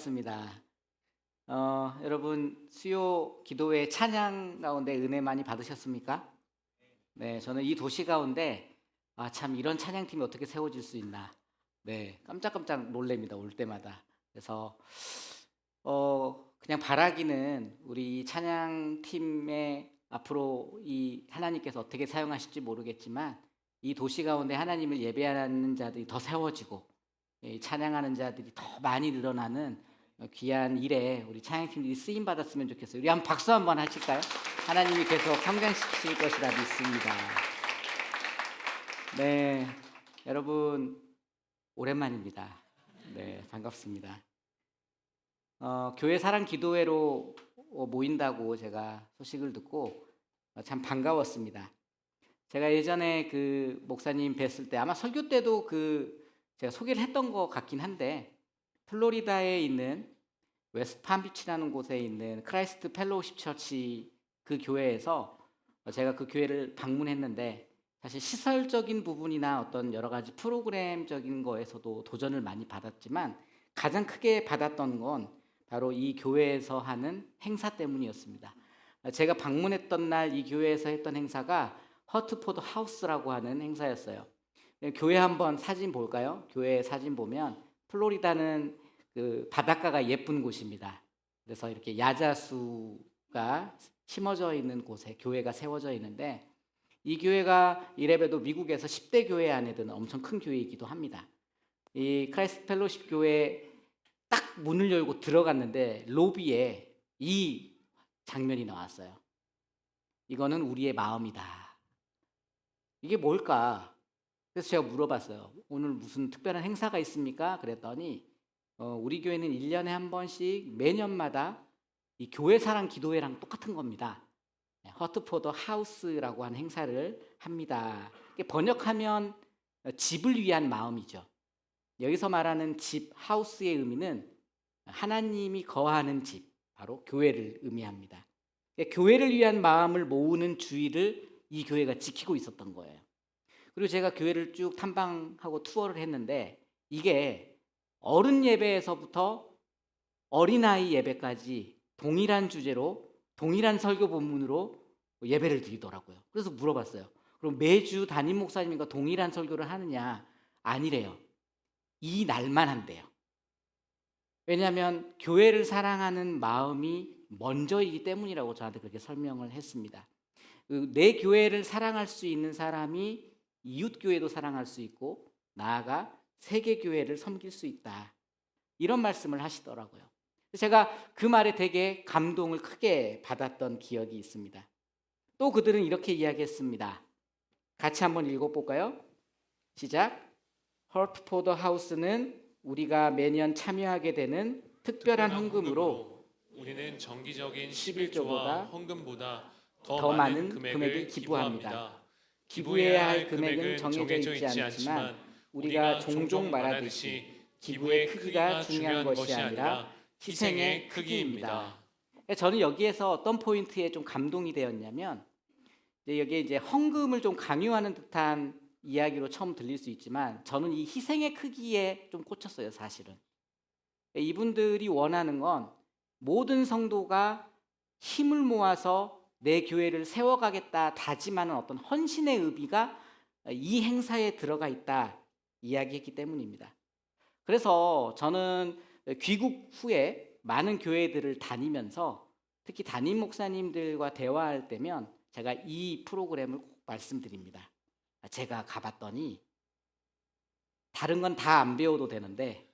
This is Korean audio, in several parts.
반갑습니다. 여러분 수요 기도회 찬양 가운데 은혜 많이 받으셨습니까? 네, 저는 이 도시 가운데 참 이런 찬양팀이 어떻게 세워질 수 있나. 네, 깜짝깜짝 놀랍니다. 올 때마다. 그래서 그냥 바라기는 우리 이 찬양팀의 앞으로 이 하나님께서 어떻게 사용하실지 모르겠지만 이 도시 가운데 하나님을 예배하는 자들이 더 세워지고 찬양하는 자들이 더 많이 늘어나는 귀한 일에 우리 찬양팀들이 쓰임 받았으면 좋겠어요. 우리 한번 박수 한번 하실까요? 하나님이 계속 성장시키실 것이라 믿습니다. 네, 여러분 오랜만입니다. 네, 반갑습니다. 교회 사랑 기도회로 모인다고 제가 소식을 듣고 참 반가웠습니다. 제가 예전에 그 목사님 뵀을 때 아마 설교 때도 제가 소개를 했던 것 같긴 한데 플로리다에 있는 웨스트 팜비치라는 곳에 있는 크라이스트 펠로우십 처치 그 교회에서 제가 그 교회를 방문했는데 사실 시설적인 부분이나 어떤 여러 가지 프로그램적인 거에서도 도전을 많이 받았지만 가장 크게 받았던 건 바로 이 교회에서 하는 행사 때문이었습니다. 제가 방문했던 날 이 교회에서 했던 행사가 허트포드 하우스라고 하는 행사였어요. 교회 한번 사진 볼까요? 교회 사진 보면 플로리다는 그 바닷가가 예쁜 곳입니다. 그래서 이렇게 야자수가 심어져 있는 곳에 교회가 세워져 있는데 이 교회가 이래봬도 미국에서 10대 교회 안에 드는 엄청 큰 교회이기도 합니다. 이 크라이스트 펠로십 교회 딱 문을 열고 들어갔는데 로비에 이 장면이 나왔어요. 이거는 우리의 마음이다. 이게 뭘까? 그래서 제가 물어봤어요. 오늘 무슨 특별한 행사가 있습니까? 그랬더니 우리 교회는 1년에 한 번씩 매년마다 이 교회 사랑 기도회랑 똑같은 겁니다. 허트포더 하우스라고 하는 행사를 합니다. 번역하면 집을 위한 마음이죠. 여기서 말하는 집, 하우스의 의미는 하나님이 거하는 집, 바로 교회를 의미합니다. 교회를 위한 마음을 모으는 주의를 이 교회가 지키고 있었던 거예요. 그리고 제가 교회를 쭉 탐방하고 투어를 했는데 이게 어른 예배에서부터 어린아이 예배까지 동일한 주제로 동일한 설교 본문으로 예배를 드리더라고요. 그래서 물어봤어요. 그럼 매주 담임 목사님과 동일한 설교를 하느냐? 아니래요. 이 날만 한대요. 왜냐하면 교회를 사랑하는 마음이 먼저이기 때문이라고 저한테 그렇게 설명을 했습니다. 내 교회를 사랑할 수 있는 사람이 이웃교회도 사랑할 수 있고 나아가 세계교회를 섬길 수 있다. 이런 말씀을 하시더라고요. 제가 그 말에 되게 감동을 크게 받았던 기억이 있습니다. 또 그들은 이렇게 이야기했습니다. 같이 한번 읽어볼까요? 시작. 헐트포더 하우스는 우리가 매년 참여하게 되는 특별한 헌금으로 우리는 정기적인 11조보다 11조와 헌금보다 더 많은 금액을 기부합니다. 기부해야 할 금액은 정해져 있지 않지만 우리가 종종 말하듯이 기부의 크기가 중요한 것이 아니라 희생의 크기입니다. 저는 여기에서 어떤 포인트에 좀 감동이 되었냐면 여기에 이제 헌금을 좀 강요하는 듯한 이야기로 처음 들릴 수 있지만 저는 이 희생의 크기에 좀 꽂혔어요, 사실은. 이분들이 원하는 건 모든 성도가 힘을 모아서 내 교회를 세워가겠다 다짐하는 어떤 헌신의 의미가 이 행사에 들어가 있다 이야기했기 때문입니다. 그래서 저는 귀국 후에 많은 교회들을 다니면서 특히 담임 목사님들과 대화할 때면 제가 이 프로그램을 꼭 말씀드립니다. 제가 가봤더니 다른 건 다 안 배워도 되는데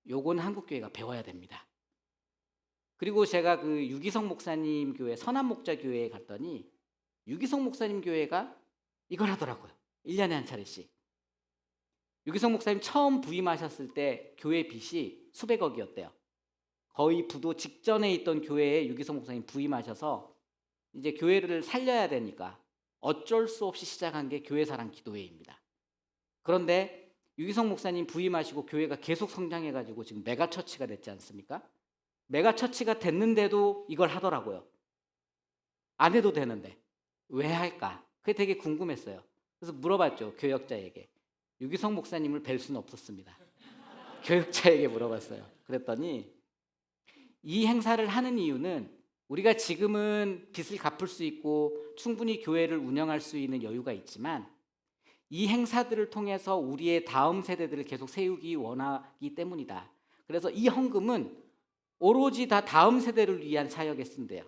요건 한국교회가 배워야 됩니다. 그리고 제가 그 유기성 목사님 교회 선한목자교회에 갔더니 유기성 목사님 교회가 이걸 하더라고요. 1년에 한 차례씩. 유기성 목사님 처음 부임하셨을 때 교회 빚이 수백억이었대요. 거의 부도 직전에 있던 교회에 유기성 목사님 부임하셔서 이제 교회를 살려야 되니까 어쩔 수 없이 시작한 게 교회사랑 기도회입니다. 그런데 유기성 목사님 부임하시고 교회가 계속 성장해가지고 지금 메가처치가 됐지 않습니까? 메가처치가 됐는데도 이걸 하더라고요. 안 해도 되는데 왜 할까? 그게 되게 궁금했어요. 그래서 물어봤죠, 교역자에게. 유기성 목사님을 뵐 수는 없었습니다. 교역자에게 물어봤어요. 그랬더니 이 행사를 하는 이유는 우리가 지금은 빚을 갚을 수 있고 충분히 교회를 운영할 수 있는 여유가 있지만 이 행사들을 통해서 우리의 다음 세대들을 계속 세우기 원하기 때문이다. 그래서 이 헌금은 오로지 다 다음 세대를 위한 사역에 쓴대요.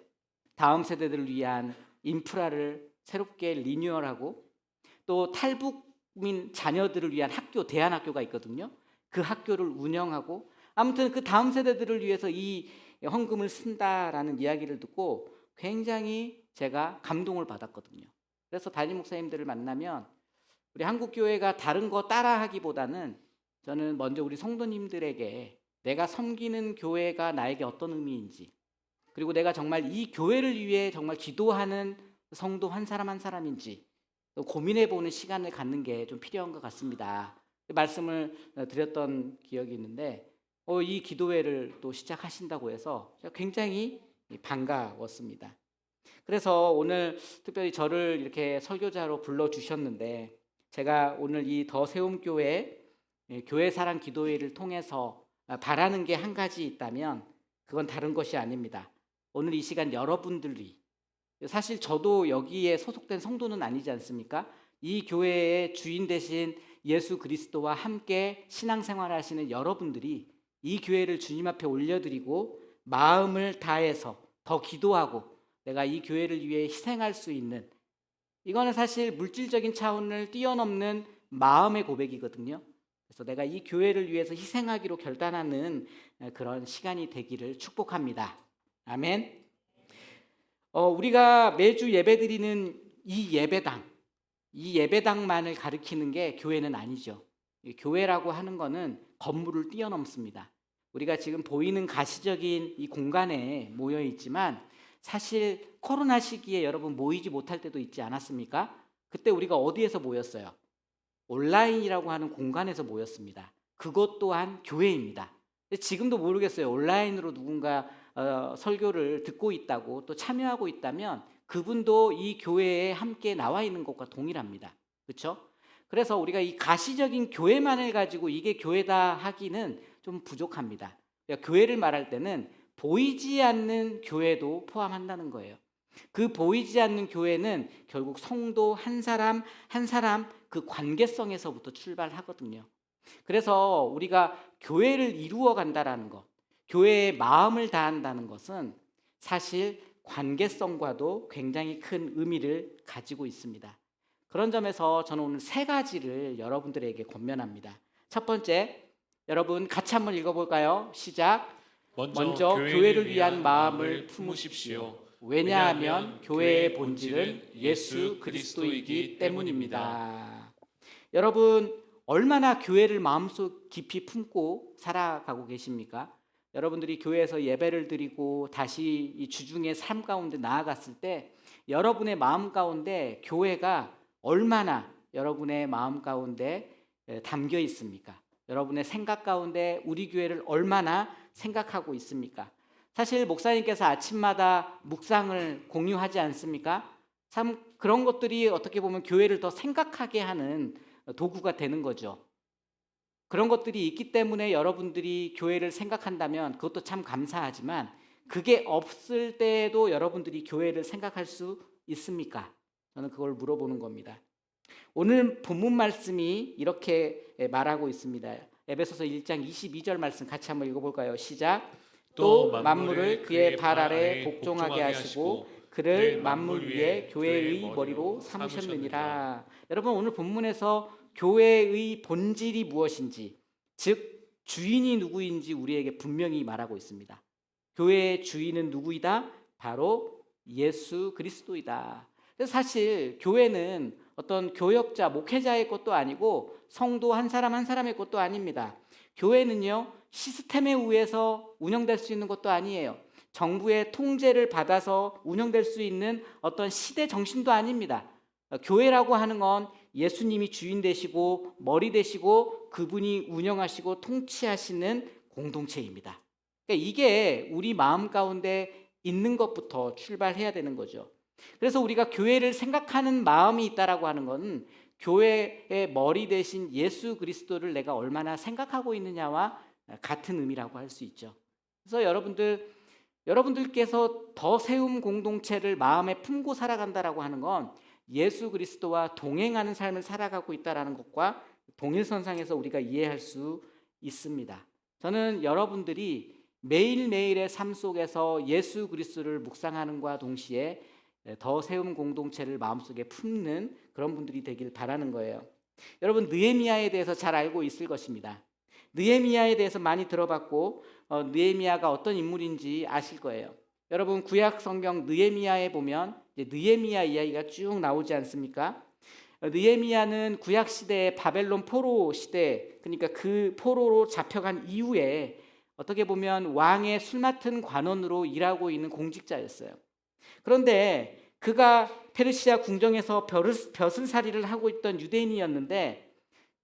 다음 세대들을 위한 인프라를 새롭게 리뉴얼하고 또 탈북민 자녀들을 위한 학교, 대안학교가 있거든요. 그 학교를 운영하고 아무튼 그 다음 세대들을 위해서 이 헌금을 쓴다라는 이야기를 듣고 굉장히 제가 감동을 받았거든요. 그래서 담임 목사님들을 만나면 우리 한국교회가 다른 거 따라하기보다는 저는 먼저 우리 성도님들에게 내가 섬기는 교회가 나에게 어떤 의미인지, 그리고 내가 정말 이 교회를 위해 정말 기도하는 성도 한 사람 한 사람인지 고민해보는 시간을 갖는 게 좀 필요한 것 같습니다. 말씀을 드렸던 기억이 있는데 이 기도회를 또 시작하신다고 해서 제가 굉장히 반가웠습니다. 그래서 오늘 특별히 저를 이렇게 설교자로 불러주셨는데 제가 오늘 이 더 세움교회 교회 사랑 기도회를 통해서 바라는 게 한 가지 있다면 그건 다른 것이 아닙니다. 오늘 이 시간 여러분들이, 사실 저도 여기에 소속된 성도는 아니지 않습니까? 이 교회의 주인 되신 예수 그리스도와 함께 신앙생활 하시는 여러분들이 이 교회를 주님 앞에 올려드리고 마음을 다해서 더 기도하고 내가 이 교회를 위해 희생할 수 있는, 이거는 사실 물질적인 차원을 뛰어넘는 마음의 고백이거든요. 그래서 내가 이 교회를 위해서 희생하기로 결단하는 그런 시간이 되기를 축복합니다. 아멘. 우리가 매주 예배드리는 이 예배당만을 가리키는 게 교회는 아니죠. 교회라고 하는 거는 건물을 뛰어넘습니다. 우리가 지금 보이는 가시적인 이 공간에 모여 있지만 사실 코로나 시기에 여러분 모이지 못할 때도 있지 않았습니까? 그때 우리가 어디에서 모였어요? 온라인이라고 하는 공간에서 모였습니다. 그것 또한 교회입니다. 지금도 모르겠어요. 온라인으로 누군가 설교를 듣고 있다고 또 참여하고 있다면 그분도 이 교회에 함께 나와 있는 것과 동일합니다. 그렇죠? 그래서 우리가 이 가시적인 교회만을 가지고 이게 교회다 하기는 좀 부족합니다. 그러니까 교회를 말할 때는 보이지 않는 교회도 포함한다는 거예요. 그 보이지 않는 교회는 결국 성도 한 사람 한 사람 그 관계성에서부터 출발하거든요. 그래서 우리가 교회를 이루어 간다라는 것, 교회에 마음을 다한다는 것은 사실 관계성과도 굉장히 큰 의미를 가지고 있습니다. 그런 점에서 저는 오늘 세 가지를 여러분들에게 권면합니다. 첫 번째, 여러분 같이 한번 읽어볼까요? 시작. 먼저 교회를 위한 마음을 품으십시오. 왜냐하면 교회의 본질은 예수 그리스도이기 때문입니다. 여러분 얼마나 교회를 마음속 깊이 품고 살아가고 계십니까? 여러분들이 교회에서 예배를 드리고 다시 이 주중의 삶 가운데 나아갔을 때 여러분의 마음 가운데 교회가 얼마나 여러분의 마음 가운데 담겨 있습니까? 여러분의 생각 가운데 우리 교회를 얼마나 생각하고 있습니까? 사실 목사님께서 아침마다 묵상을 공유하지 않습니까? 참 그런 것들이 어떻게 보면 교회를 더 생각하게 하는 도구가 되는 거죠. 그런 것들이 있기 때문에 여러분들이 교회를 생각한다면 그것도 참 감사하지만 그게 없을 때에도 여러분들이 교회를 생각할 수 있습니까? 저는 그걸 물어보는 겁니다. 오늘 본문 말씀이 이렇게 말하고 있습니다. 에베소서 1장 22절 말씀 같이 한번 읽어볼까요? 시작. 또 만물을 그의 발 아래 복종하게 하시고 그를 만물 위에 교회의 머리로 삼으셨느니라. 여러분 오늘 본문에서 교회의 본질이 무엇인지, 즉 주인이 누구인지 우리에게 분명히 말하고 있습니다. 교회의 주인은 누구이다? 바로 예수 그리스도이다. 그래서 사실 교회는 어떤 교역자, 목회자의 것도 아니고 성도 한 사람 한 사람의 것도 아닙니다. 교회는요 시스템에 의해서 운영될 수 있는 것도 아니에요. 정부의 통제를 받아서 운영될 수 있는 어떤 시대 정신도 아닙니다. 교회라고 하는 건 예수님이 주인 되시고 머리 되시고 그분이 운영하시고 통치하시는 공동체입니다. 그러니까 이게 우리 마음 가운데 있는 것부터 출발해야 되는 거죠. 그래서 우리가 교회를 생각하는 마음이 있다라고 하는 건 교회의 머리 대신 예수 그리스도를 내가 얼마나 생각하고 있느냐와 같은 의미라고 할 수 있죠. 그래서 여러분들 여러분들께서 더 세움 공동체를 마음에 품고 살아간다라고 하는 건 예수 그리스도와 동행하는 삶을 살아가고 있다라는 것과 동일선상에서 우리가 이해할 수 있습니다. 저는 여러분들이 매일매일의 삶 속에서 예수 그리스도를 묵상하는과 동시에 더 세움 공동체를 마음속에 품는 그런 분들이 되길 바라는 거예요. 여러분, 느헤미야에 대해서 잘 알고 있을 것입니다. 느헤미야에 대해서 많이 들어봤고 느헤미야가 어떤 인물인지 아실 거예요. 여러분, 구약 성경 느헤미야에 보면 이제 느헤미야 이야기가 쭉 나오지 않습니까? 느헤미야는 구약 시대의 바벨론 포로 시대, 그러니까 그 포로로 잡혀간 이후에 어떻게 보면 왕의 술 맡은 관원으로 일하고 있는 공직자였어요. 그런데 그가 페르시아 궁정에서 벼슬살이를 하고 있던 유대인이었는데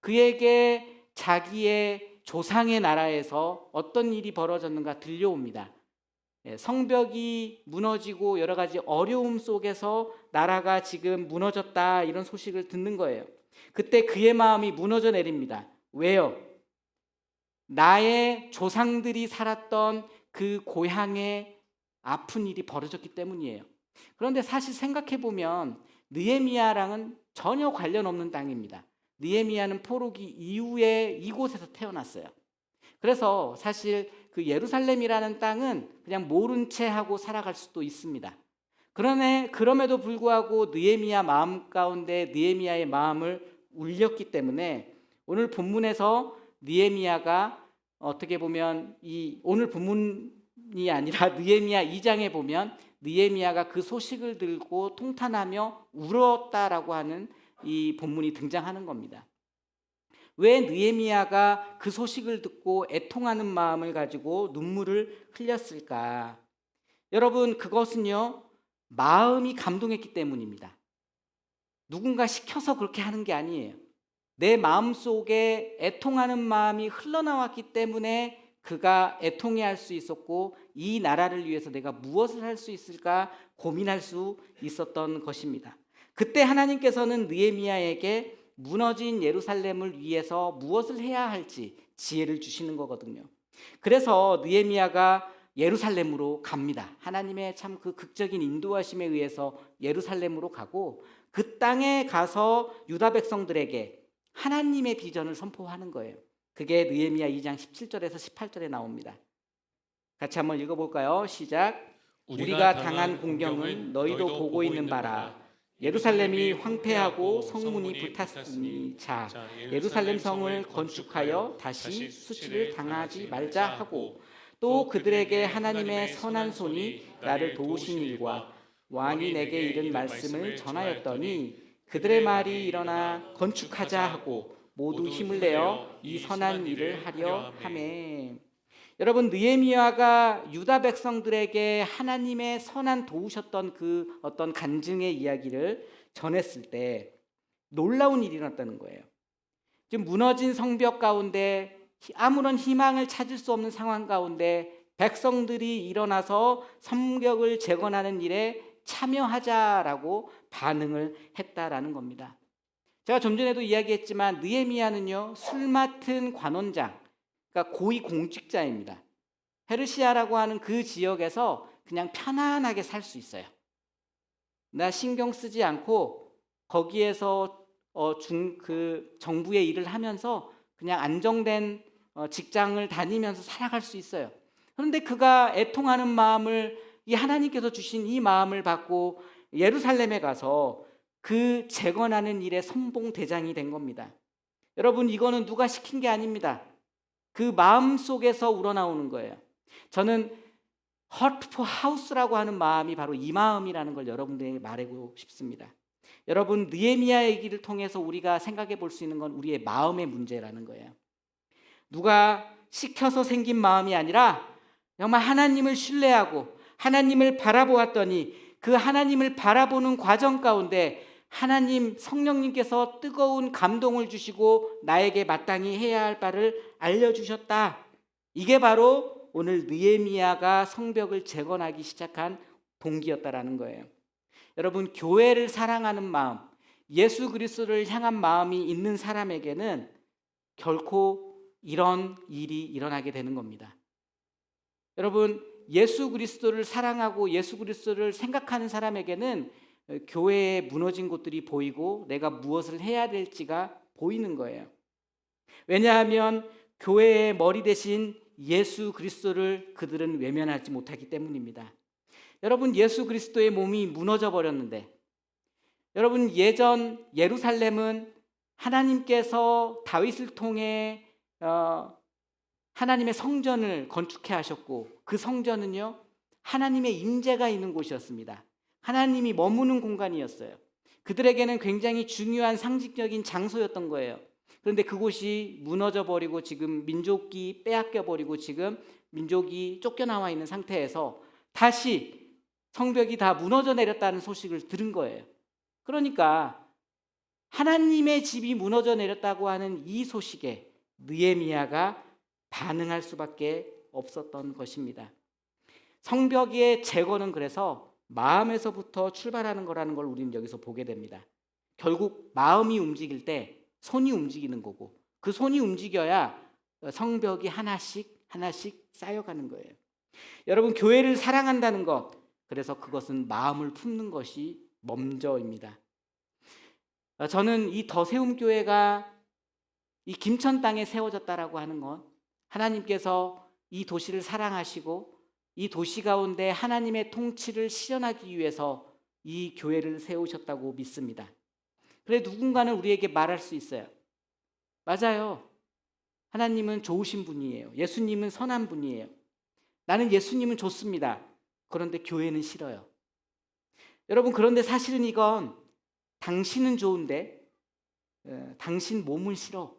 그에게 자기의 조상의 나라에서 어떤 일이 벌어졌는가 들려옵니다. 성벽이 무너지고 여러 가지 어려움 속에서 나라가 지금 무너졌다, 이런 소식을 듣는 거예요. 그때 그의 마음이 무너져 내립니다. 왜요? 나의 조상들이 살았던 그 고향에 아픈 일이 벌어졌기 때문이에요. 그런데 사실 생각해 보면 느헤미야랑은 전혀 관련 없는 땅입니다. 느헤미야는 포로기 이후에 이곳에서 태어났어요. 그래서 사실 그 예루살렘이라는 땅은 그냥 모른 채 하고 살아갈 수도 있습니다. 그럼에도 불구하고 느헤미야 마음 가운데 느헤미야의 마음을 울렸기 때문에 오늘 본문에서 느헤미야가 어떻게 보면 오늘 본문이 아니라 느헤미야 2장에 보면 느헤미야가 그 소식을 들고 통탄하며 울었다라고 하는 이 본문이 등장하는 겁니다. 왜 느헤미야가 그 소식을 듣고 애통하는 마음을 가지고 눈물을 흘렸을까? 여러분, 그것은요, 마음이 감동했기 때문입니다. 누군가 시켜서 그렇게 하는 게 아니에요. 내 마음속에 애통하는 마음이 흘러나왔기 때문에 그가 애통해할 수 있었고, 이 나라를 위해서 내가 무엇을 할 수 있을까 고민할 수 있었던 것입니다. 그때 하나님께서는 느헤미야에게 무너진 예루살렘을 위해서 무엇을 해야 할지 지혜를 주시는 거거든요. 그래서 느헤미야가 예루살렘으로 갑니다. 하나님의 참 그 극적인 인도하심에 의해서 예루살렘으로 가고 그 땅에 가서 유다 백성들에게 하나님의 비전을 선포하는 거예요. 그게 느헤미야 2장 17절에서 18절에 나옵니다. 같이 한번 읽어볼까요? 시작. 우리가 당한 공경은 너희도 보고 있는 바라. 예루살렘이 황폐하고 성문이 불탔으니 자 예루살렘 성을 건축하여 다시 수치를 당하지 말자 하고 또 그들에게 하나님의 선한 손이 나를 도우신 일과 왕이 내게 이른 말씀을 전하였더니 그들의 말이 일어나 건축하자 하고 모두 힘을 내어 이 선한 일을 하려 하매. 여러분, 느헤미야가 유다 백성들에게 하나님의 선한 도우셨던 그 어떤 간증의 이야기를 전했을 때 놀라운 일이 일어났다는 거예요. 지금 무너진 성벽 가운데 아무런 희망을 찾을 수 없는 상황 가운데 백성들이 일어나서 성벽을 재건하는 일에 참여하자라고 반응을 했다라는 겁니다. 제가 좀 전에도 이야기했지만 느헤미야는요, 술 맡은 관원장, 그러니까 고위 공직자입니다. 페르시아라고 하는 그 지역에서 그냥 편안하게 살 수 있어요. 나 신경 쓰지 않고 거기에서 정부의 일을 하면서 그냥 안정된 직장을 다니면서 살아갈 수 있어요. 그런데 그가 애통하는 마음을 이 하나님께서 주신 이 마음을 받고 예루살렘에 가서 그 재건하는 일의 선봉 대장이 된 겁니다. 여러분, 이거는 누가 시킨 게 아닙니다. 그 마음 속에서 우러나오는 거예요. 저는 Heart for House라고 하는 마음이 바로 이 마음이라는 걸 여러분들에게 말하고 싶습니다. 여러분, 느헤미야 얘기를 통해서 우리가 생각해 볼 수 있는 건 우리의 마음의 문제라는 거예요. 누가 시켜서 생긴 마음이 아니라 정말 하나님을 신뢰하고 하나님을 바라보았더니 그 하나님을 바라보는 과정 가운데 하나님 성령님께서 뜨거운 감동을 주시고 나에게 마땅히 해야 할 바를 알려주셨다. 이게 바로 오늘 느헤미야가 성벽을 재건하기 시작한 동기였다라는 거예요. 여러분, 교회를 사랑하는 마음, 예수 그리스도를 향한 마음이 있는 사람에게는 결코 이런 일이 일어나게 되는 겁니다. 여러분, 예수 그리스도를 사랑하고 예수 그리스도를 생각하는 사람에게는 교회에 무너진 곳들이 보이고 내가 무엇을 해야 될지가 보이는 거예요. 왜냐하면 교회의 머리 대신 예수 그리스도를 그들은 외면하지 못하기 때문입니다. 여러분, 예수 그리스도의 몸이 무너져 버렸는데, 여러분, 예전 예루살렘은 하나님께서 다윗을 통해 하나님의 성전을 건축해 하셨고, 그 성전은요 하나님의 임재가 있는 곳이었습니다. 하나님이 머무는 공간이었어요. 그들에게는 굉장히 중요한 상징적인 장소였던 거예요. 그런데 그곳이 무너져 버리고 지금 민족이 빼앗겨 버리고 지금 민족이 쫓겨나와 있는 상태에서 다시 성벽이 다 무너져 내렸다는 소식을 들은 거예요. 그러니까 하나님의 집이 무너져 내렸다고 하는 이 소식에 느헤미야가 반응할 수밖에 없었던 것입니다. 성벽의 재건은 그래서 마음에서부터 출발하는 거라는 걸 우리는 여기서 보게 됩니다. 결국 마음이 움직일 때 손이 움직이는 거고, 그 손이 움직여야 성벽이 하나씩 하나씩 쌓여가는 거예요. 여러분, 교회를 사랑한다는 것, 그래서 그것은 마음을 품는 것이 먼저입니다. 저는 이 더세움교회가 이 김천 땅에 세워졌다라고 하는 건 하나님께서 이 도시를 사랑하시고 이 도시 가운데 하나님의 통치를 실현하기 위해서 이 교회를 세우셨다고 믿습니다. 그래, 누군가는 우리에게 말할 수 있어요. 맞아요. 하나님은 좋으신 분이에요. 예수님은 선한 분이에요. 나는 예수님은 좋습니다. 그런데 교회는 싫어요. 여러분, 그런데 사실은 이건 당신은 좋은데 당신 몸은 싫어,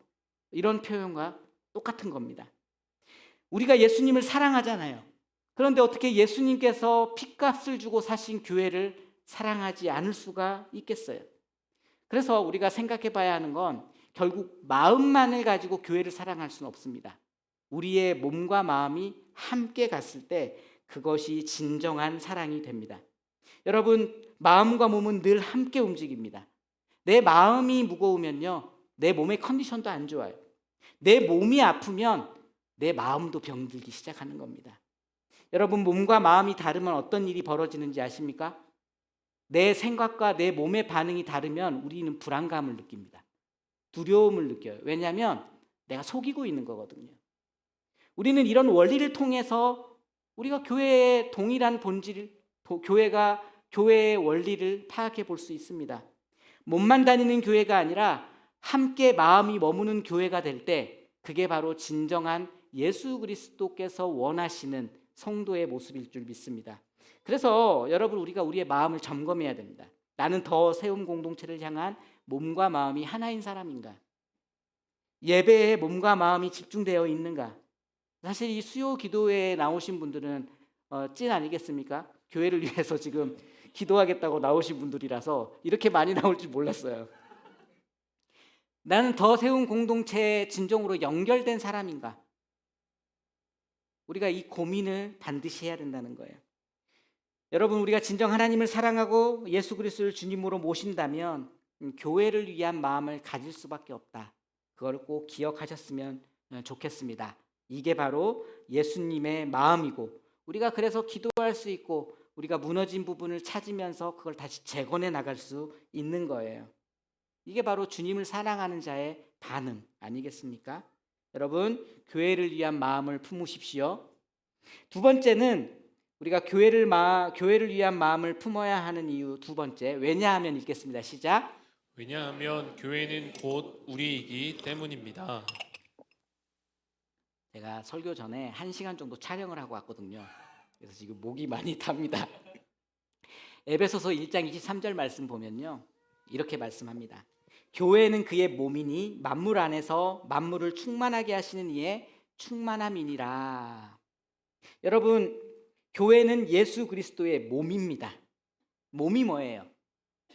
이런 표현과 똑같은 겁니다. 우리가 예수님을 사랑하잖아요. 그런데 어떻게 예수님께서 핏값을 주고 사신 교회를 사랑하지 않을 수가 있겠어요? 그래서 우리가 생각해 봐야 하는 건 결국 마음만을 가지고 교회를 사랑할 수는 없습니다. 우리의 몸과 마음이 함께 갔을 때 그것이 진정한 사랑이 됩니다. 여러분, 마음과 몸은 늘 함께 움직입니다. 내 마음이 무거우면요, 내 몸의 컨디션도 안 좋아요. 내 몸이 아프면 내 마음도 병들기 시작하는 겁니다. 여러분, 몸과 마음이 다르면 어떤 일이 벌어지는지 아십니까? 내 생각과 내 몸의 반응이 다르면 우리는 불안감을 느낍니다. 두려움을 느껴요. 왜냐하면 내가 속이고 있는 거거든요. 우리는 이런 원리를 통해서 우리가 교회의 동일한 본질, 교회의 원리를 파악해 볼 수 있습니다. 몸만 다니는 교회가 아니라 함께 마음이 머무는 교회가 될 때 그게 바로 진정한 예수 그리스도께서 원하시는 성도의 모습일 줄 믿습니다. 그래서 여러분, 우리가 우리의 마음을 점검해야 됩니다. 나는 더 세움 공동체를 향한 몸과 마음이 하나인 사람인가? 예배에 몸과 마음이 집중되어 있는가? 사실 이 수요 기도회에 나오신 분들은 찐 아니겠습니까? 교회를 위해서 지금 기도하겠다고 나오신 분들이라서 이렇게 많이 나올 줄 몰랐어요. 나는 더 세움 공동체에 진정으로 연결된 사람인가? 우리가 이 고민을 반드시 해야 된다는 거예요. 여러분, 우리가 진정 하나님을 사랑하고 예수 그리스도를 주님으로 모신다면 교회를 위한 마음을 가질 수밖에 없다. 그걸 꼭 기억하셨으면 좋겠습니다. 이게 바로 예수님의 마음이고, 우리가 그래서 기도할 수 있고 우리가 무너진 부분을 찾으면서 그걸 다시 재건해 나갈 수 있는 거예요. 이게 바로 주님을 사랑하는 자의 반응 아니겠습니까? 여러분, 교회를 위한 마음을 품으십시오. 두 번째는 우리가 교회를 위한 마음을 품어야 하는 이유, 두 번째, 왜냐하면 읽겠습니다. 시작. 왜냐하면 교회는 곧 우리이기 때문입니다. 제가 설교 전에 1시간 정도 촬영을 하고 왔거든요. 그래서 지금 목이 많이 탑니다. 에베소서 1장 23절 말씀 보면요, 이렇게 말씀합니다. 교회는 그의 몸이니 만물 안에서 만물을 충만하게 하시는 이의 충만함이니라. 여러분, 교회는 예수 그리스도의 몸입니다. 몸이 뭐예요?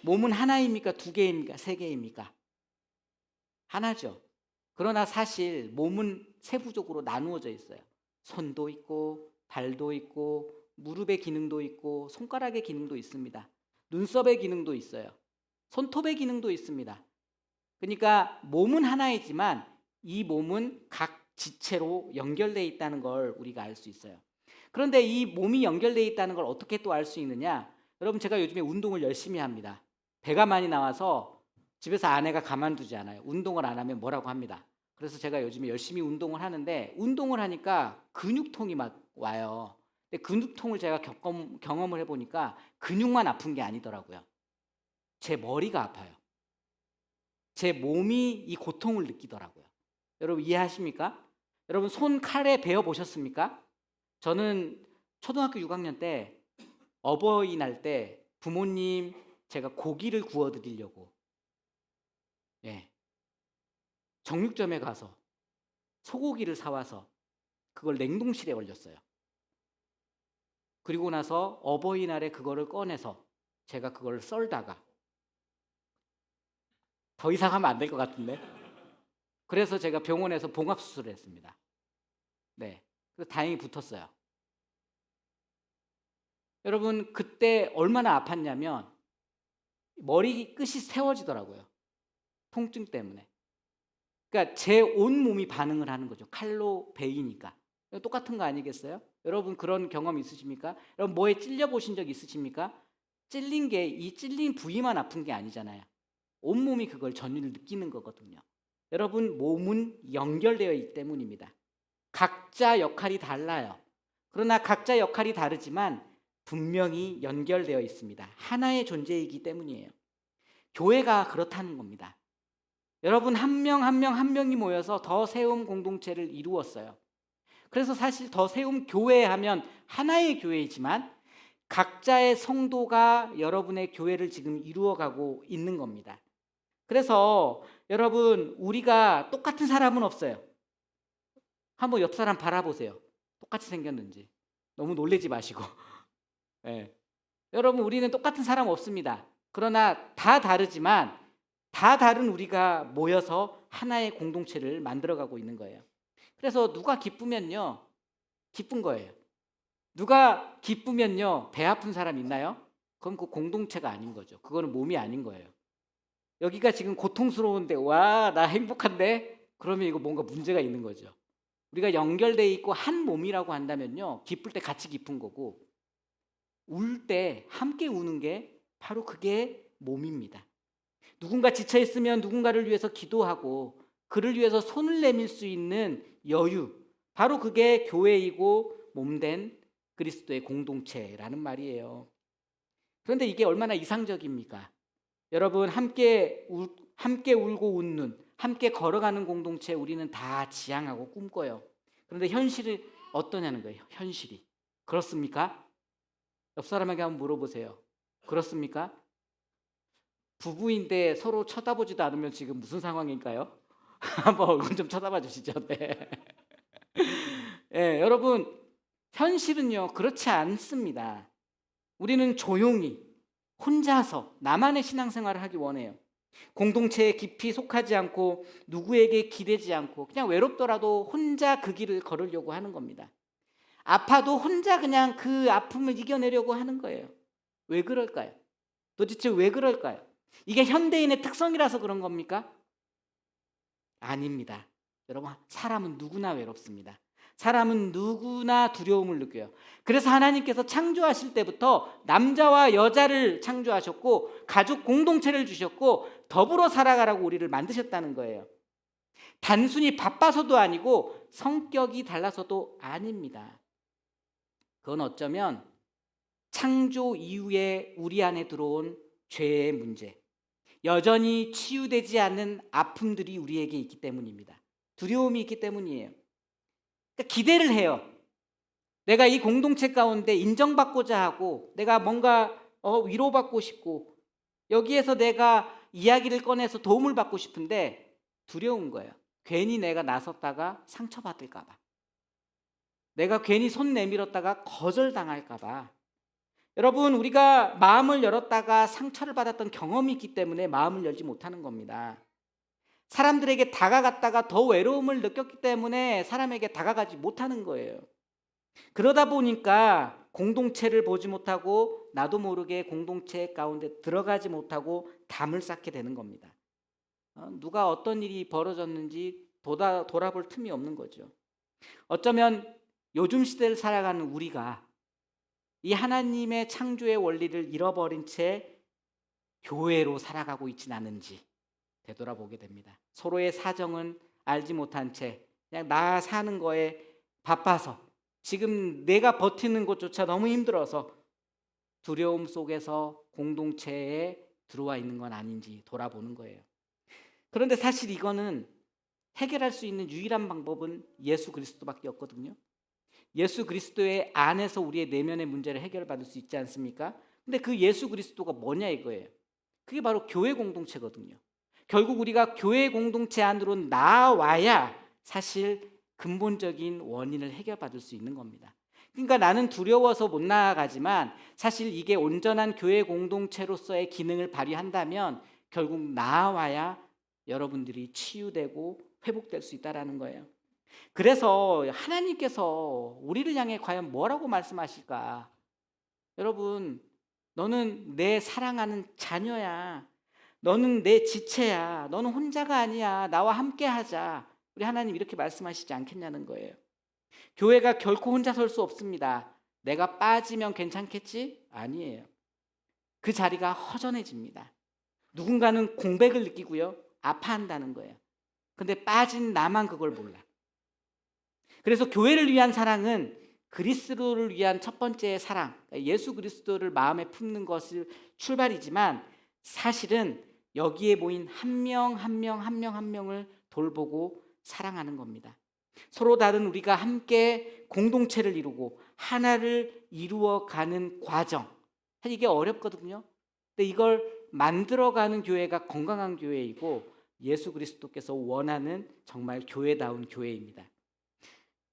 몸은 하나입니까? 두 개입니까? 세 개입니까? 하나죠. 그러나 사실 몸은 세부적으로 나누어져 있어요. 손도 있고 발도 있고 무릎의 기능도 있고 손가락의 기능도 있습니다. 눈썹의 기능도 있어요. 손톱의 기능도 있습니다. 그러니까 몸은 하나이지만 이 몸은 각 지체로 연결되어 있다는 걸 우리가 알 수 있어요. 그런데 이 몸이 연결되어 있다는 걸 어떻게 또 알 수 있느냐? 여러분, 제가 요즘에 운동을 열심히 합니다. 배가 많이 나와서 집에서 아내가 가만두지 않아요. 운동을 안 하면 뭐라고 합니다. 그래서 제가 요즘에 열심히 운동을 하는데, 운동을 하니까 근육통이 막 와요. 근데 근육통을 제가 경험을 해보니까 근육만 아픈 게 아니더라고요. 제 머리가 아파요. 제 몸이 이 고통을 느끼더라고요. 여러분 이해하십니까? 여러분 손 칼에 베어 보셨습니까? 저는 초등학교 6학년 때 어버이날 때 부모님 제가 고기를 구워 드리려고, 예, 정육점에 가서 소고기를 사와서 그걸 냉동실에 얼렸어요. 그리고 나서 어버이날에 그거를 꺼내서 제가 그걸 썰다가, 더 이상 하면 안 될 것 같은데, 그래서 제가 병원에서 봉합수술을 했습니다. 네, 그래서 다행히 붙었어요. 여러분 그때 얼마나 아팠냐면 머리 끝이 세워지더라고요. 통증 때문에. 그러니까 제 온 몸이 반응을 하는 거죠. 칼로 베이니까. 똑같은 거 아니겠어요? 여러분 그런 경험 있으십니까? 여러분 뭐에 찔려 보신 적 있으십니까? 찔린 게 이 찔린 부위만 아픈 게 아니잖아요. 온 몸이 그걸 전율을 느끼는 거거든요. 여러분 몸은 연결되어 있기 때문입니다. 각자 역할이 달라요. 그러나 각자 역할이 다르지만 분명히 연결되어 있습니다. 하나의 존재이기 때문이에요. 교회가 그렇다는 겁니다. 여러분 한 명 한 명 한 명이 모여서 더 세움 공동체를 이루었어요. 그래서 사실 더 세움 교회 하면 하나의 교회이지만 각자의 성도가 여러분의 교회를 지금 이루어가고 있는 겁니다. 그래서 여러분 우리가 똑같은 사람은 없어요. 한번 옆 사람 바라보세요. 똑같이 생겼는지. 너무 놀라지 마시고. 예. 여러분 우리는 똑같은 사람 없습니다. 그러나 다 다르지만 다 다른 우리가 모여서 하나의 공동체를 만들어가고 있는 거예요. 그래서 누가 기쁘면요, 기쁜 거예요. 누가 기쁘면요, 배 아픈 사람 있나요? 그럼 그 공동체가 아닌 거죠. 그거는 몸이 아닌 거예요. 여기가 지금 고통스러운데 와, 나 행복한데? 그러면 이거 뭔가 문제가 있는 거죠. 우리가 연결돼 있고 한 몸이라고 한다면요, 기쁠 때 같이 기쁜 거고 울 때 함께 우는 게 바로 그게 몸입니다. 누군가 지쳐 있으면 누군가를 위해서 기도하고 그를 위해서 손을 내밀 수 있는 여유, 바로 그게 교회이고 몸된 그리스도의 공동체라는 말이에요. 그런데 이게 얼마나 이상적입니까? 여러분 함께 울고 웃는, 함께 걸어가는 공동체 우리는 다 지향하고 꿈꿔요. 그런데 현실이 어떠냐는 거예요. 현실이 그렇습니까? 옆 사람에게 한번 물어보세요. 그렇습니까? 부부인데 서로 쳐다보지도 않으면 지금 무슨 상황일까요? 한번 얼굴 좀 쳐다봐 주시죠. 네. 예, 여러분 현실은요 그렇지 않습니다. 우리는 조용히 혼자서 나만의 신앙생활을 하기 원해요. 공동체에 깊이 속하지 않고 누구에게 기대지 않고 그냥 외롭더라도 혼자 그 길을 걸으려고 하는 겁니다. 아파도 혼자 그냥 그 아픔을 이겨내려고 하는 거예요. 왜 그럴까요? 도대체 왜 그럴까요? 이게 현대인의 특성이라서 그런 겁니까? 아닙니다. 여러분, 사람은 누구나 외롭습니다. 사람은 누구나 두려움을 느껴요. 그래서 하나님께서 창조하실 때부터 남자와 여자를 창조하셨고 가족 공동체를 주셨고 더불어 살아가라고 우리를 만드셨다는 거예요. 단순히 바빠서도 아니고 성격이 달라서도 아닙니다. 그건 어쩌면 창조 이후에 우리 안에 들어온 죄의 문제, 여전히 치유되지 않는 아픔들이 우리에게 있기 때문입니다. 두려움이 있기 때문이에요. 그러니까 기대를 해요. 내가 이 공동체 가운데 인정받고자 하고 내가 뭔가 위로받고 싶고 여기에서 내가 이야기를 꺼내서 도움을 받고 싶은데 두려운 거예요. 괜히 내가 나섰다가 상처받을까 봐. 내가 괜히 손 내밀었다가 거절당할까 봐. 여러분 우리가 마음을 열었다가 상처를 받았던 경험이 있기 때문에 마음을 열지 못하는 겁니다. 사람들에게 다가갔다가 더 외로움을 느꼈기 때문에 사람에게 다가가지 못하는 거예요. 그러다 보니까 공동체를 보지 못하고 나도 모르게 공동체 가운데 들어가지 못하고 담을 쌓게 되는 겁니다. 누가 어떤 일이 벌어졌는지 돌아볼 틈이 없는 거죠. 어쩌면 요즘 시대를 살아가는 우리가 이 하나님의 창조의 원리를 잃어버린 채 교회로 살아가고 있지는 않은지 되돌아보게 됩니다. 서로의 사정은 알지 못한 채 그냥 나 사는 거에 바빠서 지금 내가 버티는 것조차 너무 힘들어서 두려움 속에서 공동체에 들어와 있는 건 아닌지 돌아보는 거예요. 그런데 사실 이거는 해결할 수 있는 유일한 방법은 예수 그리스도밖에 없거든요. 예수 그리스도의 안에서 우리의 내면의 문제를 해결받을 수 있지 않습니까? 근데 그 예수 그리스도가 뭐냐 이거예요. 그게 바로 교회 공동체거든요. 결국 우리가 교회 공동체 안으로 나와야 사실 근본적인 원인을 해결받을 수 있는 겁니다. 그러니까 나는 두려워서 못 나아가지만 사실 이게 온전한 교회 공동체로서의 기능을 발휘한다면 결국 나와야 여러분들이 치유되고 회복될 수 있다라는 거예요. 그래서 하나님께서 우리를 향해 과연 뭐라고 말씀하실까? 여러분, 너는 내 사랑하는 자녀야. 너는 내 지체야. 너는 혼자가 아니야. 나와 함께 하자. 우리 하나님 이렇게 말씀하시지 않겠냐는 거예요. 교회가 결코 혼자 설 수 없습니다. 내가 빠지면 괜찮겠지? 아니에요. 그 자리가 허전해집니다. 누군가는 공백을 느끼고요. 아파한다는 거예요. 근데 빠진 나만 그걸 몰라. 그래서 교회를 위한 사랑은 그리스도를 위한 첫 번째 사랑, 예수 그리스도를 마음에 품는 것이 출발이지만 사실은 여기에 모인 한 명 한 명 한 명 한 명을 돌보고 사랑하는 겁니다. 서로 다른 우리가 함께 공동체를 이루고 하나를 이루어가는 과정, 사실 이게 어렵거든요. 근데 이걸 만들어가는 교회가 건강한 교회이고 예수 그리스도께서 원하는 정말 교회다운 교회입니다.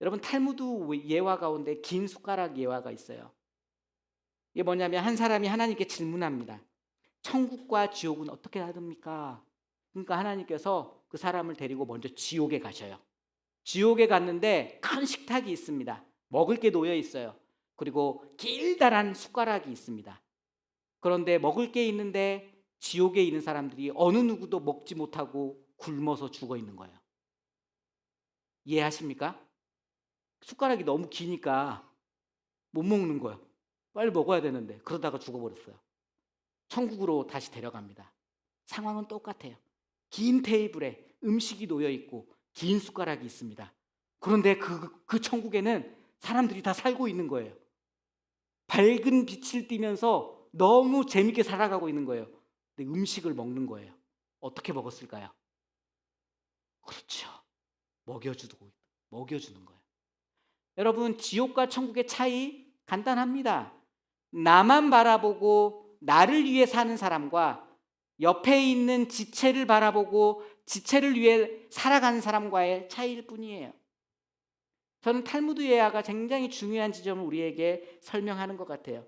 여러분 탈무드 예화 가운데 긴 숟가락 예화가 있어요. 이게 뭐냐면 한 사람이 하나님께 질문합니다. 천국과 지옥은 어떻게 다릅니까? 그러니까 하나님께서 그 사람을 데리고 먼저 지옥에 가셔요. 지옥에 갔는데 큰 식탁이 있습니다. 먹을 게 놓여 있어요. 그리고 길다란 숟가락이 있습니다. 그런데 먹을 게 있는데 지옥에 있는 사람들이 어느 누구도 먹지 못하고 굶어서 죽어 있는 거예요. 이해하십니까? 숟가락이 너무 기니까 못 먹는 거예요. 빨리 먹어야 되는데 그러다가 죽어버렸어요. 천국으로 다시 데려갑니다. 상황은 똑같아요. 긴 테이블에 음식이 놓여 있고 긴 숟가락이 있습니다. 그런데 그 천국에는 사람들이 다 살고 있는 거예요. 밝은 빛을 띠면서 너무 재밌게 살아가고 있는 거예요. 근데 음식을 먹는 거예요. 어떻게 먹었을까요? 그렇죠. 먹여주는 거예요. 여러분 지옥과 천국의 차이 간단합니다. 나만 바라보고 나를 위해 사는 사람과 옆에 있는 지체를 바라보고 지체를 위해 살아가는 사람과의 차이일 뿐이에요. 저는 탈무드 예화가 굉장히 중요한 지점을 우리에게 설명하는 것 같아요.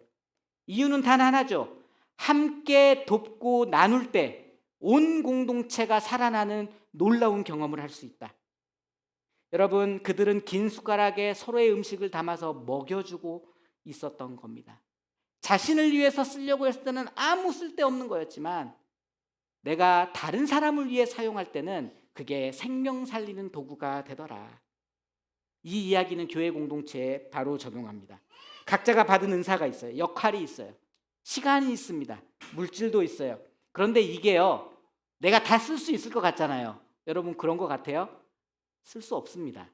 이유는 단 하나죠. 함께 돕고 나눌 때 온 공동체가 살아나는 놀라운 경험을 할 수 있다. 여러분 그들은 긴 숟가락에 서로의 음식을 담아서 먹여주고 있었던 겁니다. 자신을 위해서 쓰려고 했을 때는 아무 쓸데없는 거였지만 내가 다른 사람을 위해 사용할 때는 그게 생명 살리는 도구가 되더라. 이 이야기는 교회 공동체에 바로 적용합니다. 각자가 받은 은사가 있어요. 역할이 있어요. 시간이 있습니다. 물질도 있어요. 그런데 이게요. 내가 다 쓸 수 있을 것 같잖아요. 여러분 그런 것 같아요? 쓸 수 없습니다.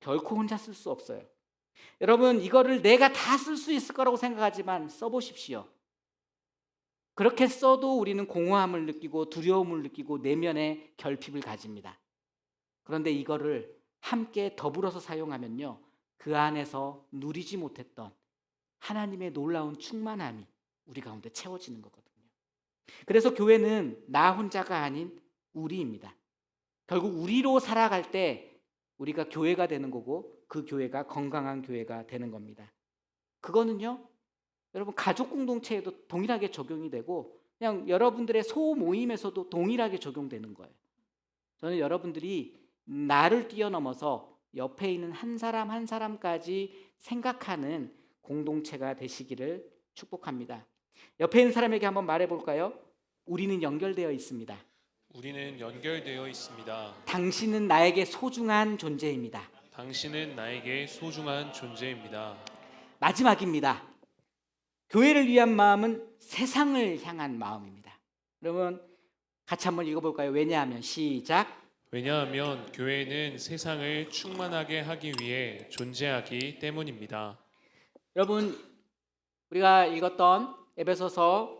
결코 혼자 쓸 수 없어요. 여러분 이거를 내가 다 쓸 수 있을 거라고 생각하지만 써보십시오. 그렇게 써도 우리는 공허함을 느끼고 두려움을 느끼고 내면의 결핍을 가집니다. 그런데 이거를 함께 더불어서 사용하면요. 그 안에서 누리지 못했던 하나님의 놀라운 충만함이 우리 가운데 채워지는 거거든요. 그래서 교회는 나 혼자가 아닌 우리입니다. 결국 우리로 살아갈 때 우리가 교회가 되는 거고 그 교회가 건강한 교회가 되는 겁니다. 그거는요. 여러분 가족 공동체에도 동일하게 적용이 되고 그냥 여러분들의 소모임에서도 동일하게 적용되는 거예요. 저는 여러분들이 나를 뛰어넘어서 옆에 있는 한 사람 한 사람까지 생각하는 공동체가 되시기를 축복합니다. 옆에 있는 사람에게 한번 말해볼까요? 우리는 연결되어 있습니다. 우리는 연결되어 있습니다. 당신은 나에게 소중한 존재입니다. 당신은 나에게 소중한 존재입니다. 마지막입니다. 교회를 위한 마음은 세상을 향한 마음입니다. 여러분 같이 한번 읽어볼까요? 왜냐하면 시작. 왜냐하면 교회는 세상을 충만하게 하기 위해 존재하기 때문입니다. 여러분 우리가 읽었던 에베소서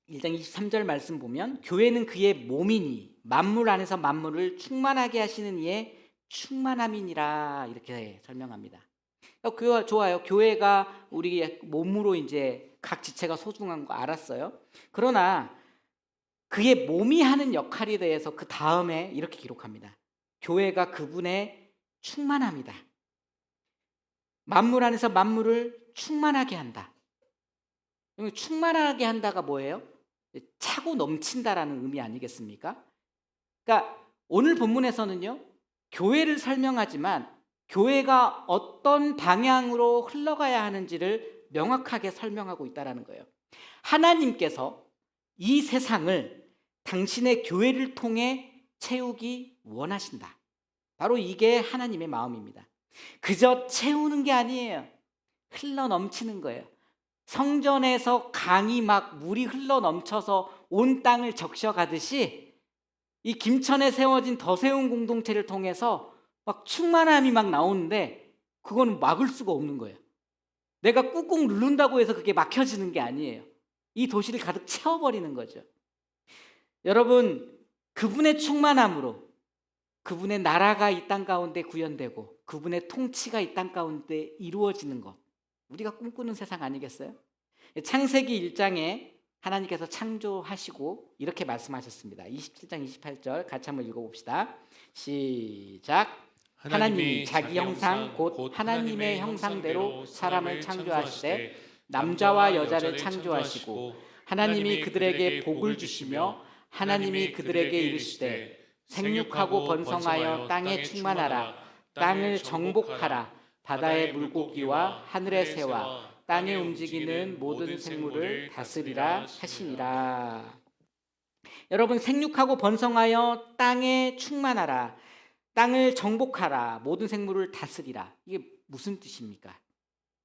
1장 23절 말씀 보면 교회는 그의 몸이니 만물 안에서 만물을 충만하게 하시는 이의 충만함이니라 이렇게 설명합니다. 교회가 좋아요. 교회가 우리 몸으로 이제 각 지체가 소중한 거 알았어요. 그러나 그의 몸이 하는 역할에 대해서 그 다음에 이렇게 기록합니다. 교회가 그분의 충만함이다. 만물 안에서 만물을 충만하게 한다. 충만하게 한다가 뭐예요? 차고 넘친다라는 의미 아니겠습니까? 그러니까 오늘 본문에서는요, 교회를 설명하지만 교회가 어떤 방향으로 흘러가야 하는지를 명확하게 설명하고 있다는 거예요. 하나님께서 이 세상을 당신의 교회를 통해 채우기 원하신다. 바로 이게 하나님의 마음입니다. 그저 채우는 게 아니에요. 흘러 넘치는 거예요. 성전에서 강이 막 물이 흘러 넘쳐서 온 땅을 적셔가듯이 이 김천에 세워진 더 세운 공동체를 통해서 막 충만함이 막 나오는데 그거는 막을 수가 없는 거예요. 내가 꾹꾹 누른다고 해서 그게 막혀지는 게 아니에요. 이 도시를 가득 채워버리는 거죠. 여러분, 그분의 충만함으로 그분의 나라가 이 땅 가운데 구현되고 그분의 통치가 이 땅 가운데 이루어지는 것, 우리가 꿈꾸는 세상 아니겠어요? 창세기 1장에 하나님께서 창조하시고 이렇게 말씀하셨습니다. 27장 28절 같이 한번 읽어봅시다. 시작. 하나님이 자기 형상 곧 하나님의 형상대로 사람을 창조하시되 남자와 여자를 창조하시고 하나님이 그들에게 복을 주시며 하나님이 그들에게 이르시되 생육하고 번성하여 땅에 충만하라. 땅을 정복하라. 바다의 물고기와 하늘의 새와 땅에 움직이는 모든 생물을 다스리라 하시니라. 여러분, 생육하고 번성하여 땅에 충만하라. 땅을 정복하라. 모든 생물을 다스리라. 이게 무슨 뜻입니까?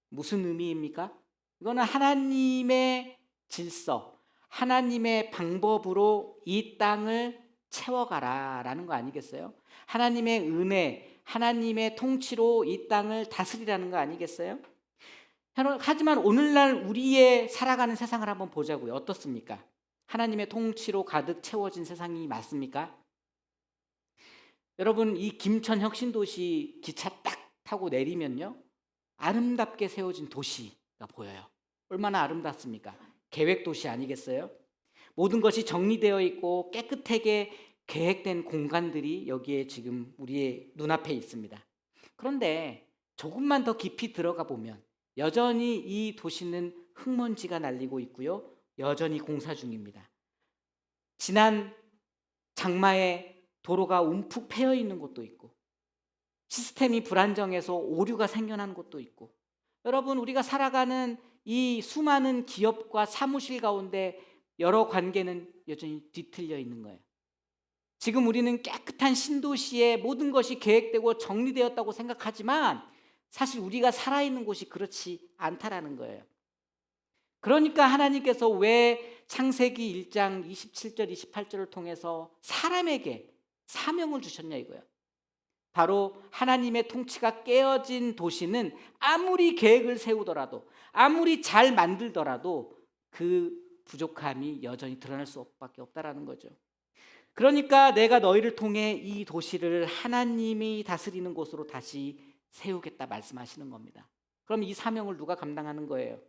무슨 의미입니까? 이거는 하나님의 질서, 하나님의 방법으로 이 땅을 채워가라라는 거 아니겠어요? 하나님의 은혜, 하나님의 통치로 이 땅을 다스리라는 거 아니겠어요? 하지만 오늘날 우리의 살아가는 세상을 한번 보자고요. 어떻습니까? 하나님의 통치로 가득 채워진 세상이 맞습니까? 여러분, 이 김천 혁신도시 기차 딱 타고 내리면요, 아름답게 세워진 도시가 보여요. 얼마나 아름답습니까? 계획도시 아니겠어요? 모든 것이 정리되어 있고 깨끗하게 계획된 공간들이 여기에 지금 우리의 눈앞에 있습니다. 그런데 조금만 더 깊이 들어가 보면 여전히 이 도시는 흙먼지가 날리고 있고요, 여전히 공사 중입니다. 지난 장마에 도로가 움푹 패여 있는 곳도 있고 시스템이 불안정해서 오류가 생겨난 곳도 있고, 여러분, 우리가 살아가는 이 수많은 기업과 사무실 가운데 여러 관계는 여전히 뒤틀려 있는 거예요. 지금 우리는 깨끗한 신도시에 모든 것이 계획되고 정리되었다고 생각하지만 사실 우리가 살아있는 곳이 그렇지 않다라는 거예요. 그러니까 하나님께서 왜 창세기 1장 27절 28절을 통해서 사람에게 사명을 주셨냐 이거예요. 바로 하나님의 통치가 깨어진 도시는 아무리 계획을 세우더라도 아무리 잘 만들더라도 그 부족함이 여전히 드러날 수밖에 없다라는 거죠. 그러니까 내가 너희를 통해 이 도시를 하나님이 다스리는 곳으로 다시 세우겠다 말씀하시는 겁니다. 그럼 이 사명을 누가 감당하는 거예요?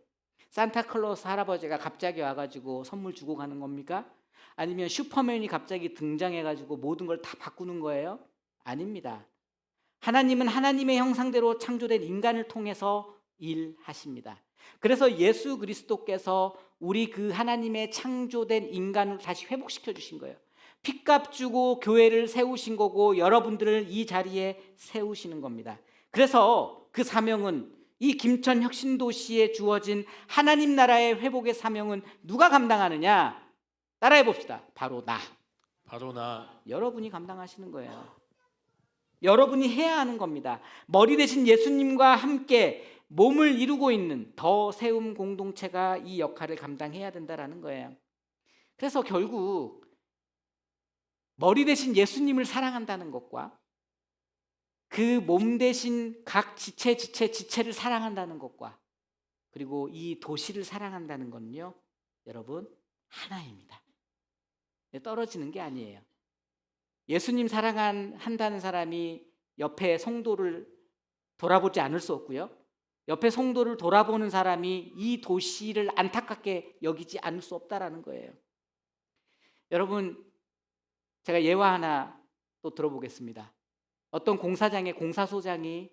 산타클로스 할아버지가 갑자기 와가지고 선물 주고 가는 겁니까? 아니면 슈퍼맨이 갑자기 등장해가지고 모든 걸 다 바꾸는 거예요? 아닙니다. 하나님은 하나님의 형상대로 창조된 인간을 통해서 일하십니다. 그래서 예수 그리스도께서 우리 그 하나님의 창조된 인간을 다시 회복시켜 주신 거예요. 핏값 주고 교회를 세우신 거고 여러분들을 이 자리에 세우시는 겁니다. 그래서 그 사명은, 이 김천 혁신도시에 주어진 하나님 나라의 회복의 사명은 누가 감당하느냐? 따라해 봅시다. 바로 나. 바로 나. 여러분이 감당하시는 거예요. 여러분이 해야 하는 겁니다. 머리 대신 예수님과 함께 몸을 이루고 있는 더 세움 공동체가 이 역할을 감당해야 된다라는 거예요. 그래서 결국 머리 대신 예수님을 사랑한다는 것과 그 몸 대신 각 지체를 사랑한다는 것과 그리고 이 도시를 사랑한다는 건요, 여러분 하나입니다. 떨어지는 게 아니에요. 예수님 사랑한다는 사람이 옆에 성도를 돌아보지 않을 수 없고요. 옆에 성도를 돌아보는 사람이 이 도시를 안타깝게 여기지 않을 수 없다라는 거예요. 여러분, 제가 예화 하나 또 들어보겠습니다. 어떤 공사장의 공사소장이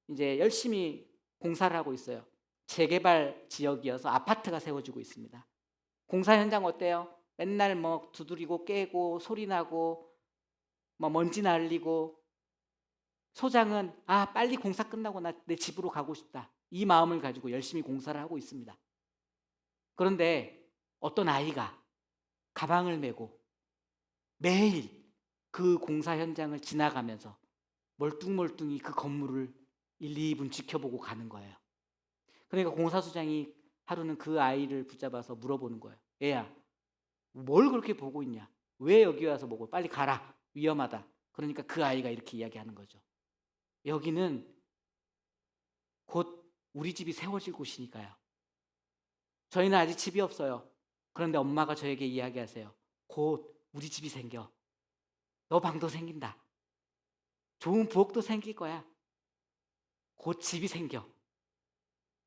이제 열심히 공사를 하고 있어요. 재개발 지역이어서 아파트가 세워지고 있습니다. 공사 현장 어때요? 맨날 뭐 두드리고 깨고 소리 나고 뭐 먼지 날리고, 소장은 빨리 공사 끝나고 나 내 집으로 가고 싶다, 이 마음을 가지고 열심히 공사를 하고 있습니다. 그런데 어떤 아이가 가방을 메고 매일 그 공사 현장을 지나가면서 멀뚱멀뚱히 그 건물을 1, 2분 지켜보고 가는 거예요. 그러니까 공사소장이 하루는 그 아이를 붙잡아서 물어보는 거예요. 애야, 뭘 그렇게 보고 있냐? 왜 여기 와서 보고? 빨리 가라, 위험하다. 그러니까 그 아이가 이렇게 이야기하는 거죠. 여기는 곧 우리 집이 세워질 곳이니까요. 저희는 아직 집이 없어요. 그런데 엄마가 저에게 이야기하세요. 곧 우리 집이 생겨. 너 방도 생긴다. 좋은 부엌도 생길 거야. 곧 집이 생겨.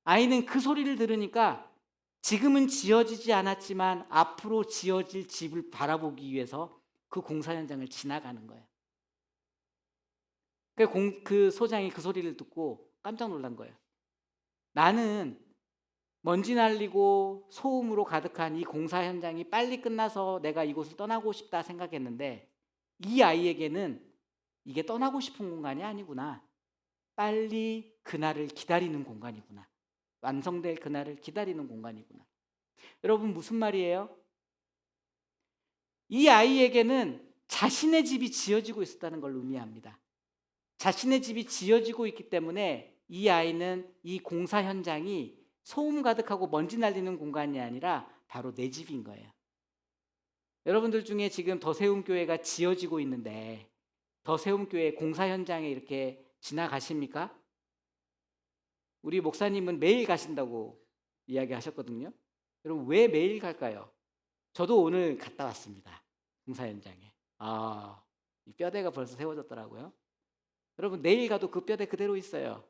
아이는 그 소리를 들으니까 지금은 지어지지 않았지만 앞으로 지어질 집을 바라보기 위해서 그 공사 현장을 지나가는 거예요. 그 소장이 그 소리를 듣고 깜짝 놀란 거예요. 나는 먼지 날리고 소음으로 가득한 이 공사 현장이 빨리 끝나서 내가 이곳을 떠나고 싶다 생각했는데, 이 아이에게는 이게 떠나고 싶은 공간이 아니구나. 빨리 그날을 기다리는 공간이구나. 완성될 그날을 기다리는 공간이구나. 여러분, 무슨 말이에요? 이 아이에게는 자신의 집이 지어지고 있었다는 걸 의미합니다. 자신의 집이 지어지고 있기 때문에 이 아이는 이 공사 현장이 소음 가득하고 먼지 날리는 공간이 아니라 바로 내 집인 거예요. 여러분들 중에 지금 더세움교회가 지어지고 있는데 더세움교회 공사 현장에 이렇게 지나가십니까? 우리 목사님은 매일 가신다고 이야기하셨거든요. 여러분, 왜 매일 갈까요? 저도 오늘 갔다 왔습니다. 공사 현장에. 이 뼈대가 벌써 세워졌더라고요. 여러분, 내일 가도 그 뼈대 그대로 있어요.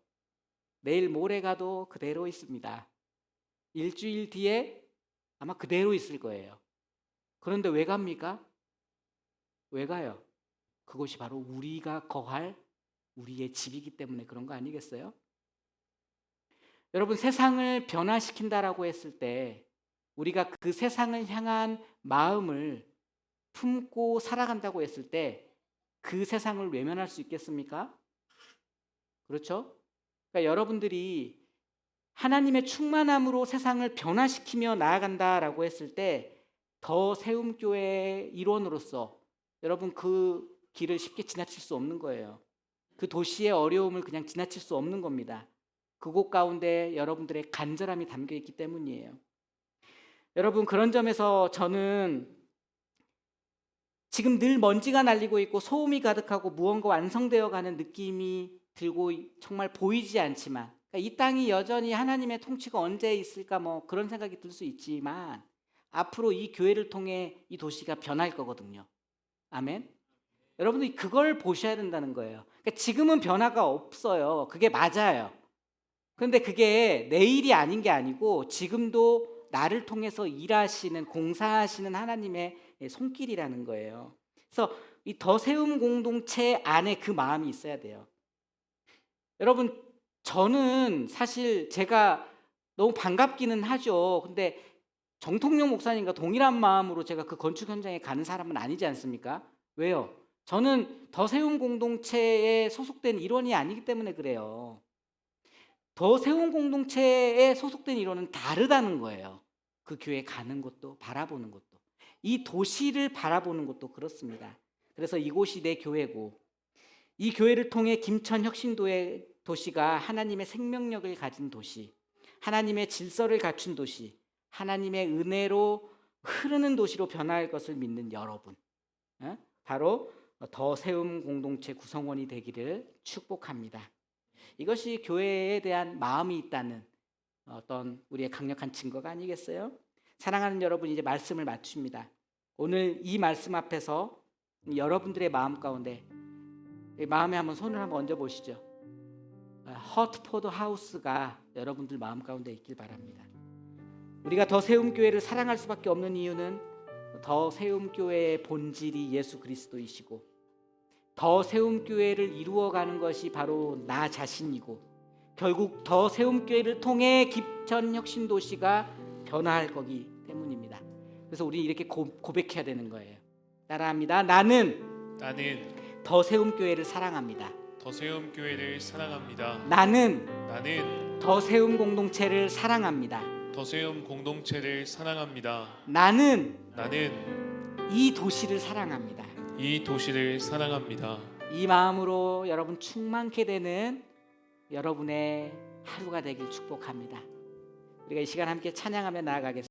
내일 모레 가도 그대로 있습니다. 일주일 뒤에 아마 그대로 있을 거예요. 그런데 왜 갑니까? 왜 가요? 그곳이 바로 우리가 거할 우리의 집이기 때문에 그런 거 아니겠어요? 여러분, 세상을 변화시킨다라고 했을 때 우리가 그 세상을 향한 마음을 품고 살아간다고 했을 때 그 세상을 외면할 수 있겠습니까? 그렇죠? 그러니까 여러분들이 하나님의 충만함으로 세상을 변화시키며 나아간다라고 했을 때 더 세움교회의 일원으로서 여러분, 그 길을 쉽게 지나칠 수 없는 거예요. 그 도시의 어려움을 그냥 지나칠 수 없는 겁니다. 그곳 가운데 여러분들의 간절함이 담겨 있기 때문이에요. 여러분, 그런 점에서 저는 지금 늘 먼지가 날리고 있고 소음이 가득하고 무언가 완성되어 가는 느낌이 들고 정말 보이지 않지만, 그러니까 이 땅이 여전히 하나님의 통치가 언제 있을까 뭐 그런 생각이 들 수 있지만 앞으로 이 교회를 통해 이 도시가 변할 거거든요. 아멘. 여러분들이 그걸 보셔야 된다는 거예요. 그러니까 지금은 변화가 없어요. 그게 맞아요. 그런데 그게 내일이 아닌 게 아니고 지금도 나를 통해서 일하시는, 공사하시는 하나님의 손길이라는 거예요. 그래서 이 더 세움 공동체 안에 그 마음이 있어야 돼요. 여러분, 저는 사실 제가 너무 반갑기는 하죠. 근데 정통용 목사님과 동일한 마음으로 제가 그 건축 현장에 가는 사람은 아니지 않습니까? 왜요? 저는 더 세움 공동체에 소속된 일원이 아니기 때문에 그래요. 더 세움 공동체에 소속된 일원은 다르다는 거예요. 그 교회 가는 것도, 바라보는 것도, 이 도시를 바라보는 것도 그렇습니다. 그래서 이곳이 내 교회고 이 교회를 통해 김천 혁신도의 도시가 하나님의 생명력을 가진 도시, 하나님의 질서를 갖춘 도시, 하나님의 은혜로 흐르는 도시로 변화할 것을 믿는 여러분, 바로 더 세움 공동체 구성원이 되기를 축복합니다. 이것이 교회에 대한 마음이 있다는 어떤 우리의 강력한 증거가 아니겠어요? 사랑하는 여러분, 이제 말씀을 마칩니다. 오늘 이 말씀 앞에서 여러분들의 마음 가운데 마음에 한번 손을 한번 얹어 보시죠. 허트포드 하우스가 여러분들 마음 가운데 있길 바랍니다. 우리가 더 세움 교회를 사랑할 수밖에 없는 이유는 더 세움 교회의 본질이 예수 그리스도이시고, 더 세움 교회를 이루어가는 것이 바로 나 자신이고, 결국 더 세움 교회를 통해 김천 혁신 도시가 변화할 거기 때문입니다. 그래서 우리 이렇게 고백해야 되는 거예요. 따라합니다. 나는 더 세움 교회를 사랑합니다. 더 세움 교회를 사랑합니다. 나는 더 세움 공동체를 사랑합니다. 더 세움 공동체를 사랑합니다. 나는 나는 이 도시를 사랑합니다. 이 도시를 사랑합니다. 이 마음으로 여러분 충만케 되는 여러분의 하루가 되길 축복합니다. 우리가 이 시간 함께 찬양하며 나아가겠습니다.